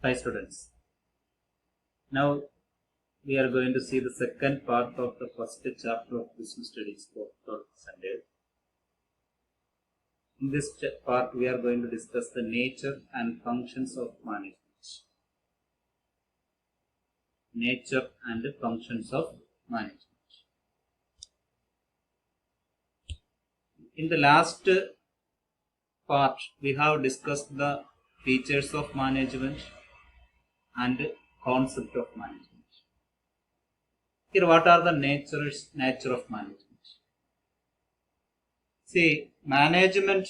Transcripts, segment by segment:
Hi students. Now we are going to see the second part of the first chapter of Business Studies for third standard. In this part we are going to discuss the nature and functions of management. Nature and functions of management. In the last part we have discussed the features of management and concept of management. Here, what are the nature of management? See, management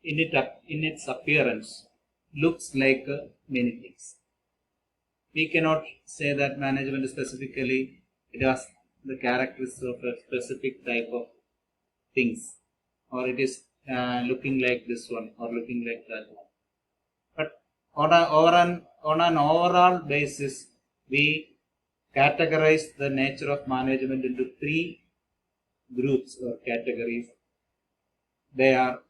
in its appearance looks like many things. We cannot say that management specifically it has the characteristics of a specific type of things, or it is looking like this one or looking like that one. But on an overall basis, we categorize the nature of management into three groups or categories. They are,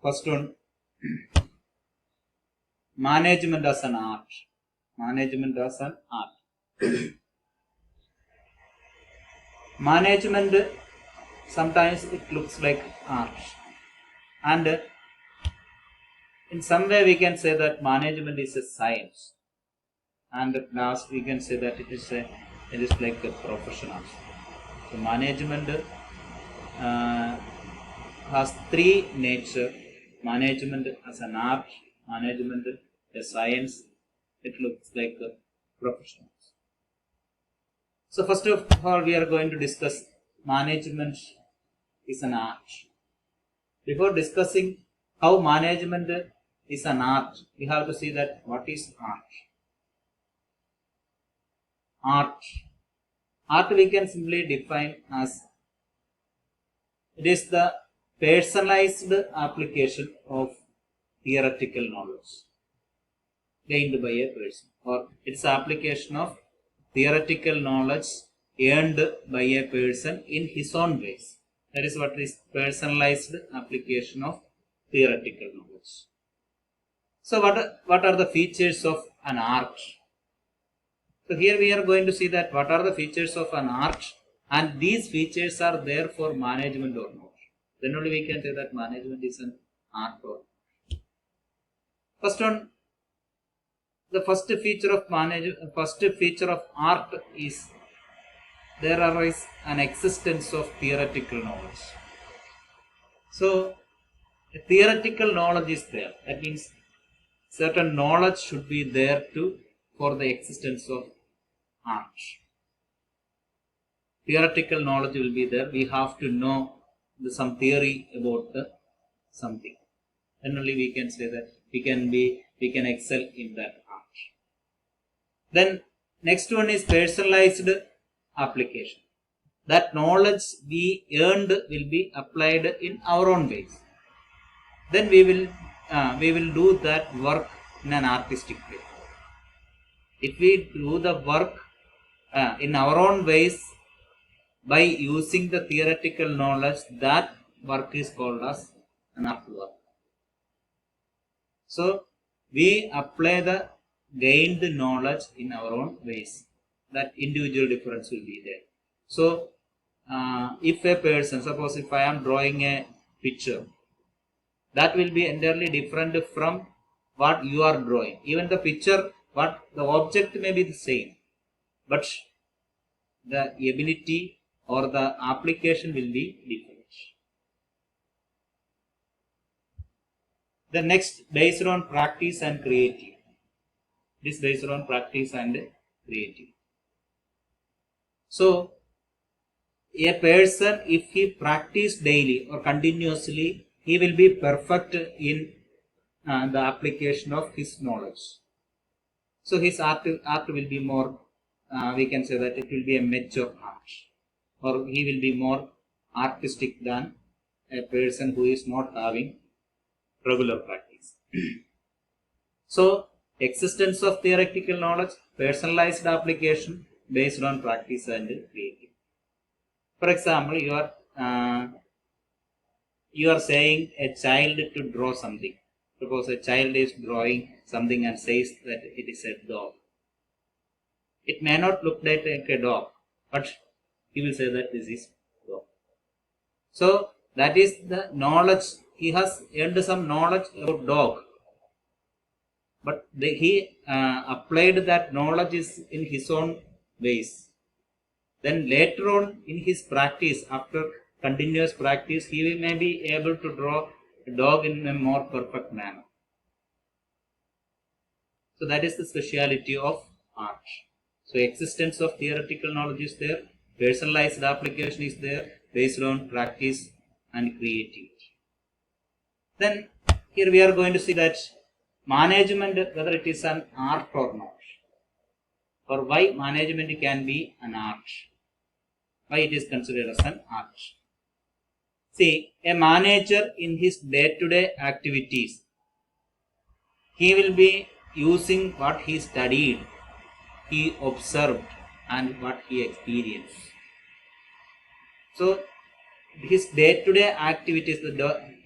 first one, management as an art. Management as an art. Management, sometimes it looks like art. And in some way we can say that management is a science. And at last we can say that it is like a profession also. So management has three nature: management as an art, management a science, it looks like a profession. So first of all we are going to discuss management is an art. Before discussing how management is an art, we have to see that what is art. Art we can simply define as it is the personalized application of theoretical knowledge gained by a person, or it's application of theoretical knowledge earned by a person in his own ways. That is what is personalized application of theoretical knowledge. So what are the features of an art? So here we are going to see that what are the features of an art, and these features are there for management or not. Then only we can say that management is an art or not. First one, the first feature of art is there is an existence of theoretical knowledge. So theoretical knowledge is there. That means certain knowledge should be there for the existence of art. Theoretical knowledge will be there. We have to know some theory about something. Then only we can say that we can excel in that art. Then next one is personalized application. That knowledge we earned will be applied in our own ways. Then we will do that work in an artistic way. If we do the work in our own ways by using the theoretical knowledge, that work is called as an art work. So we apply the gained knowledge in our own ways. That individual difference will be there. So if a person, suppose if I am drawing a picture, that will be entirely different from what you are drawing. Even the picture, the object may be the same, but the ability or the application will be different. The next, based on practice and creativity. This based on practice and creativity. So a person, if he practice daily or continuously, he will be perfect in the application of his knowledge. So his art will be more, we can say that it will be a mature art, or he will be more artistic than a person who is not having regular practice. So existence of theoretical knowledge, personalized application based on practice and creativity. For example, you are saying a child to draw something. Suppose a child is drawing something and says that it is a dog. It may not look like a dog, but he will say that this is dog. So that is the knowledge. He has earned some knowledge about dog, but he applied that knowledge is in his own ways. Then later on in his practice, after continuous practice, he may be able to draw a dog in a more perfect manner. So that is the speciality of art. So existence of theoretical knowledge is there, personalized application is there, based on practice and creativity. Then here we are going to see that management, whether it is an art or not, or why management can be an art, why it is considered as an art. See, a manager in his day-to-day activities, he will be using what he studied, he observed, and what he experienced. So his day-to-day activities,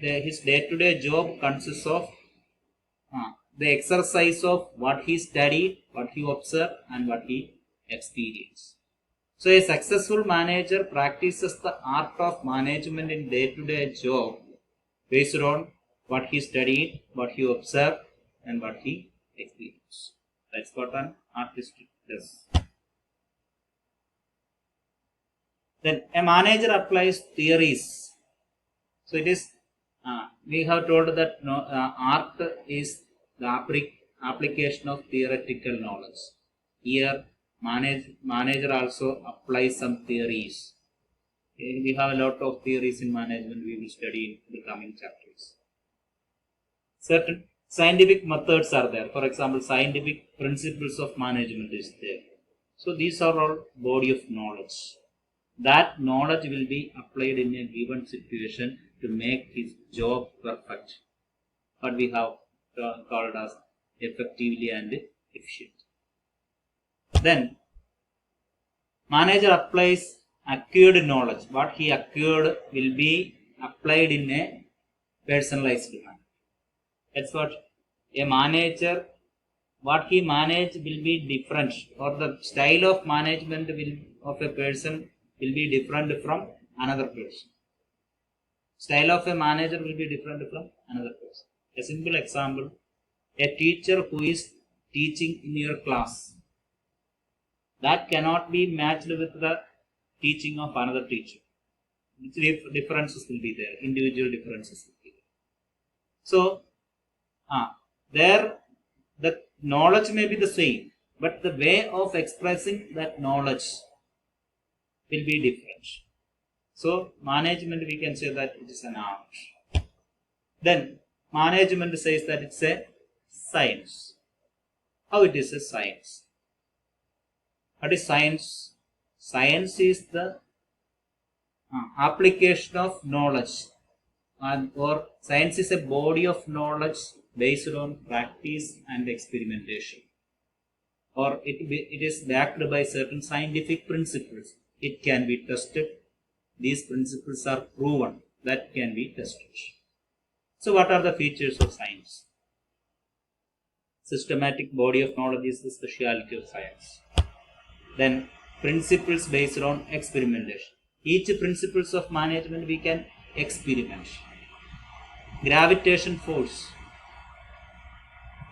his day-to-day job consists of the exercise of what he studied, what he observed, and what he experienced. So a successful manager practices the art of management in day-to-day job based on what he studied, what he observed, and what he experienced. That's what an artist does. Then a manager applies theories. So it is, we have told that art is the application of theoretical knowledge. Here manager also applies some theories. We have a lot of theories in management we will study in the coming chapters. Certain scientific methods are there. For example, scientific principles of management is there. So these are all body of knowledge. That knowledge will be applied in a given situation to make his job perfect. What we have called as effectively and efficient. Then manager applies acquired knowledge. What he acquired will be applied in a personalized manner. That's what a manager, what he manage will be different, or the style of management of a person will be different from another person. Style of a manager will be different from another person. A simple example, a teacher who is teaching in your class, that cannot be matched with the teaching of another teacher. Differences will be there, individual differences will be there. So, there the knowledge may be the same, but the way of expressing that knowledge will be different. So, management, we can say that it is an art. Then, management says that it's a science. How it is a science? What is science? Science is the application of knowledge, or science is a body of knowledge based on practice and experimentation, or it is backed by certain scientific principles. It can be tested. These principles are proven, that can be tested. So what are the features of science? Systematic body of knowledge is the speciality of science. Then principles based on experimentation. Each principles of management we can experiment. Gravitation force,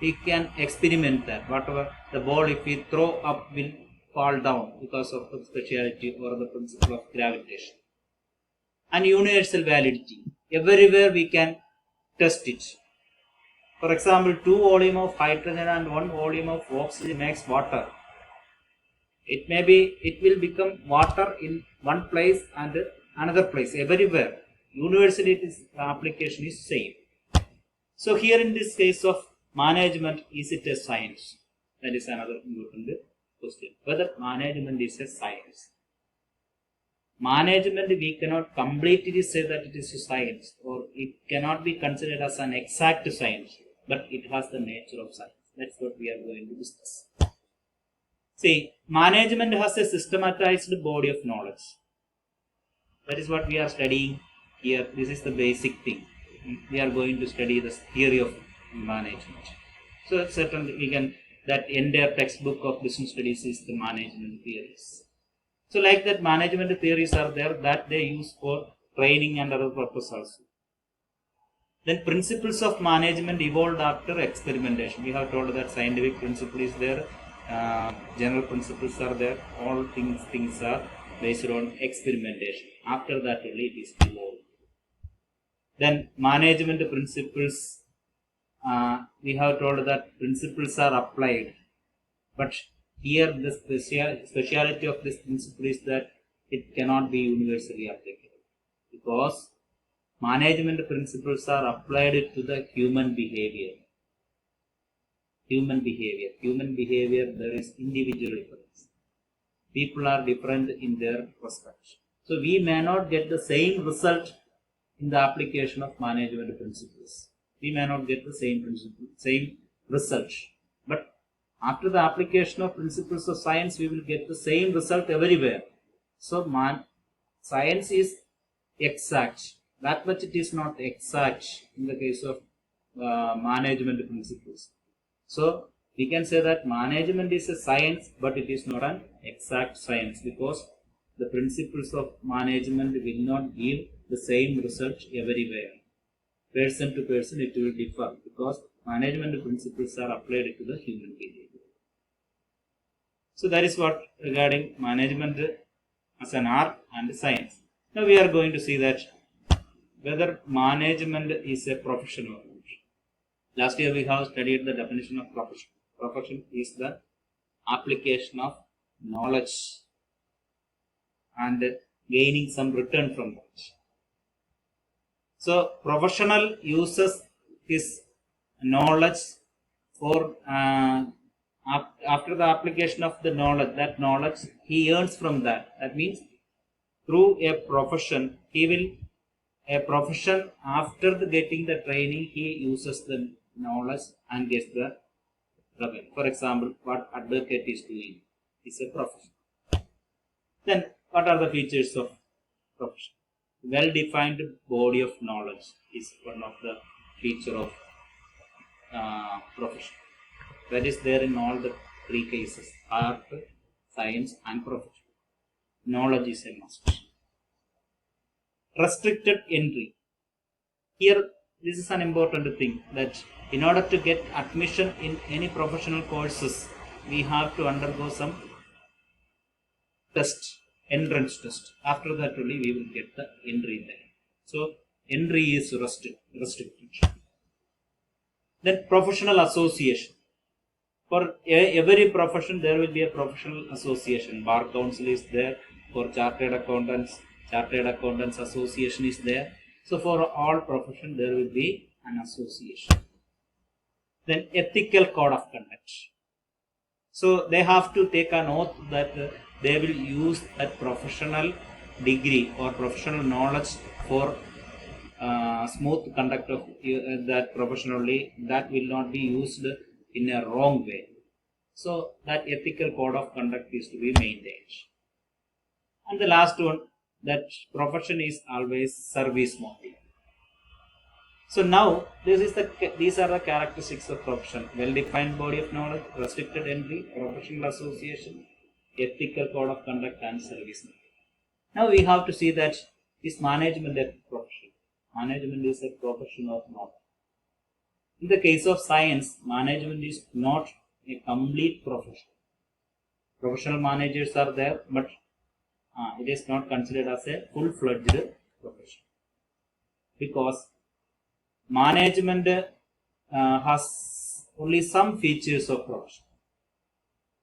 we can experiment that. Whatever the ball, if we throw up, will fall down because of the speciality or the principle of gravitation. And universal validity, everywhere we can test it. For example, 2 volume of hydrogen and 1 volume of oxygen makes water. It will become water in one place and another place, everywhere. Universally, the application is same. So here in this case of management, is it a science? That is another important question. Whether management is a science. Management, we cannot completely say that it is a science, or it cannot be considered as an exact science, but it has the nature of science. That's what we are going to discuss. See, management has a systematized body of knowledge. That is what we are studying here. This is the basic thing. We are going to study the theory of management. So certainly we can, that entire textbook of business studies is the management theories. So like that, management theories are there that they use for training and other purpose also. Then principles of management evolved after experimentation. We have told that scientific principle is there, general principles are there, all things are based on experimentation. After that only it is evolved. Then management principles, we have told that principles are applied, but here the speciality of this principle is that it cannot be universally applicable, because management principles are applied to the human behavior. Human behavior, there is individual difference. People are different in their perspective. So we may not get the same result in the application of management principles. We may not get the same result. But after the application of principles of science, we will get the same result everywhere. So science is exact. That much it is not exact in the case of management principles. So we can say that management is a science, but it is not an exact science, because the principles of management will not give the same result everywhere. Person to person it will differ, because management principles are applied to the human behavior. So that is what regarding management as an art and science. Now we are going to see that whether management is a profession or not. Last year we have studied the definition of profession. Profession is the application of knowledge and gaining some return from that. So professional uses his knowledge for after the application of the knowledge, that knowledge he earns from that. That means through a profession, after getting the training, he uses the knowledge and gets the revenue. For example, what advocate is doing is a profession. Then what are the features of profession? Well-defined body of knowledge is one of the feature of profession. That is there in all the three cases: art, science and profession. Knowledge is a must. Restricted entry. Here this is an important thing, that in order to get admission in any professional courses, we have to undergo some test, entrance test. After that only we will get the entry there. So entry is restricted. Then professional association. For every profession there will be a professional association. Bar council is there. For chartered accountants association is there. So for all profession there will be an association. Then ethical code of conduct. So they have to take an oath that they will use that professional degree or professional knowledge for smooth conduct of that professionally. That will not be used in a wrong way. So that ethical code of conduct is to be maintained. And the last one, that profession is always service motive. So now these are the characteristics of profession: well-defined body of knowledge, restricted entry, professional association, ethical code of conduct and service motive. Now we have to see that is management a profession? Management is a profession or not? In the case of science, management is not a complete profession. Professional managers are there, but it is not considered as a full-fledged profession, because management has only some features of profession.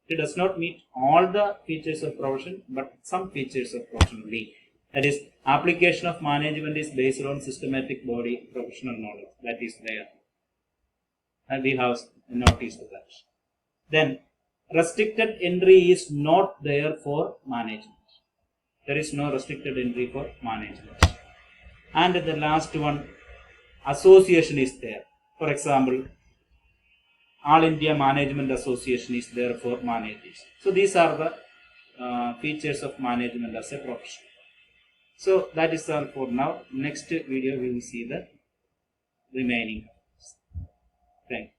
It does not meet all the features of profession, but some features of profession only. That is, application of management is based on systematic body professional knowledge. That is there, and we have noticed that. Then restricted entry is not there for management. There is no restricted entry for management. And the last one, association is there. For example, All India Management Association is there for managers. So these are the features of management as a profession. So that is all for now. Next video we will see the remaining. Thank you.